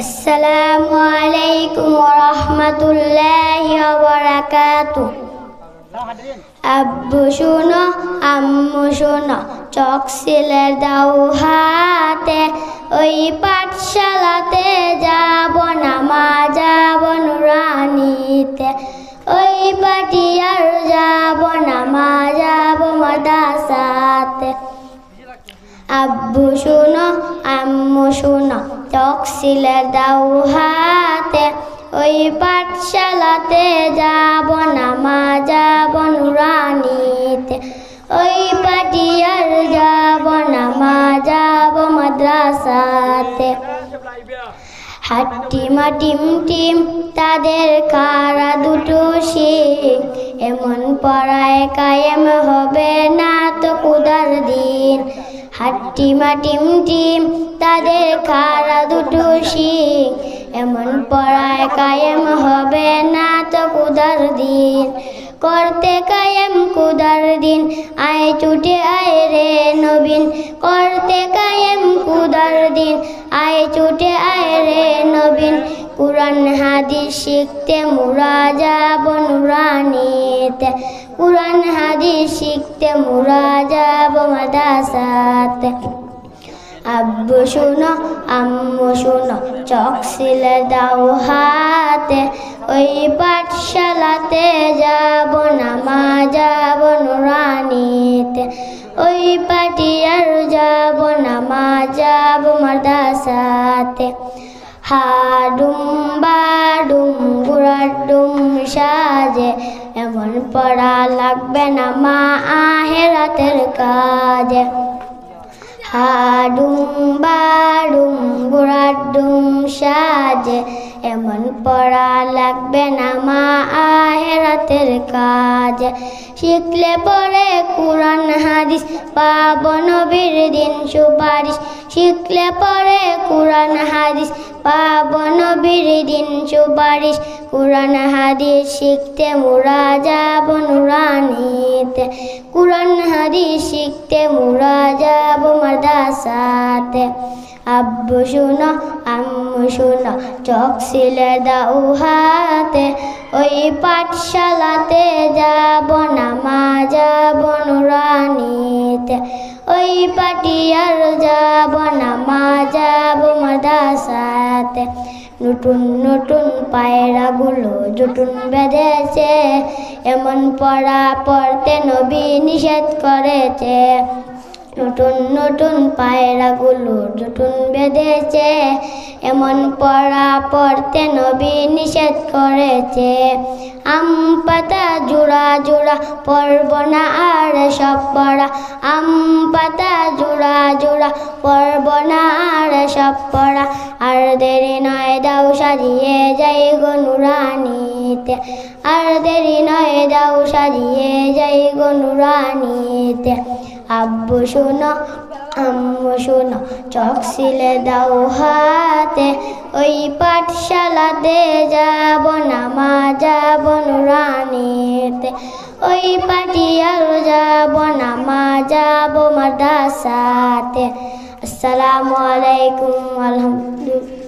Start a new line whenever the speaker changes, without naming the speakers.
আসসালামু আলাইকুম ওয়া রাহমাতুল্লাহি ওয়া বারাকাতুহু। আব্বু শোনো আম্মু শোনো, চক সিলের দাও হাতে, ওই পাঠশালাতে যাব না মা, যাব নুরানিতে। ওই পাটিয়ার যাব না মা, যাব মাদ্রাসাতে। আব্বু শোনো আম্মু শোনো, চক সিলের দাও হাতে, ওই পাঠশালাতে যাব না মা, যাব নুরানিতে। ওই পাটিয়ার যাব না মা, যাব মাদ্রাসাতে। হাট্টিমা টিম টিম তাদের কারা দুটো শিং, এমন পড়ায় কায়েম হবে না তো কুদার দিন। হাট্টিমা টিম টিম তাদের কারা দুটো শিং, এমন পড়ায় কায়েম হবে না তো কুদার দিন। করতে কায়েম কুদার দিন, আয় ছুটে আয় রে নবীন। করতে কায়েম কুদার দিন, আয় ছুটে আয় রে নবীন। কুরআন হাদিস শিখতে মুরা যাব নুরানিতে। কুরআন হাদিস শিখতে মুরা যাব মাদ্রাসাতে। আব্বু শোনো আম্মু শোনো, চক সিলের দাও হাতে, ওই পাঠশালাতে যাব না মা, যাব নুরানিতে। ওই পাটিয়ার যাব না মা, যাব মাদ্রাসাতে। হাডুম বাডুম গুড়াডুম সাজে, এমন পড়া লাগবে না মা আহেরাতের কাজে। হাডুম বাডুম গুড়াডুম সাজে, এমন পড়া লাগবে না মা আহেরাতের কাজ। শিখলে পরে কুরআন হাদিস পাব নবীর দিন সুপারিশ। শিখলে পরে কুরআন হাদিস পাব নবীর দিন সুপারিশ। কুরআন হাদিস শিখতে মুরা যাব নুরানিতে। কুরআন হাদিস শিখতে মুরা যাব মাদ্রাসাতে। আব্বু শোনো আম্মু শোনো, চক সিলে দাও হাতে, ওই পাঠশালাতে যাব না মা, যাব নুরানিতে। ওই পাটিয়ার যাব না মা, যাব মাদ্রাসাতে। নতুন নতুন পায়রাগুলো জুটুন বেঁধেছে, এমন পড়া পড়তে নবী নিষেধ করেছে। নতুন নতুন পায়রাগুলো জুটুন বেঁধেছে, এমন পড়া পড়তে নবী নিষেধ করেছে। আম পাতা জোড়া জোড়া পড়ব না আর সব পড়া। আম পাতা জোড়া জোড়া পড়ব না আর সব পড়া। আর দেরি নয় দাও সাজিয়ে যাই গো নুরানিতে। আর দেরি নয় দাও সাজিয়ে যাই গো নুরানিতে। আব্বু শোনো আম্মু শোনো, চক সিলে দাও হাতে, ওই পাঠশালাতে যাব না মা, যাব নুরানিতে। ওই পাটিয়ার যাব না মা, যাব মাদ্রাসাতে। আসসালামু আলাইকুম ওয়া রাহমাতুল্লাহ।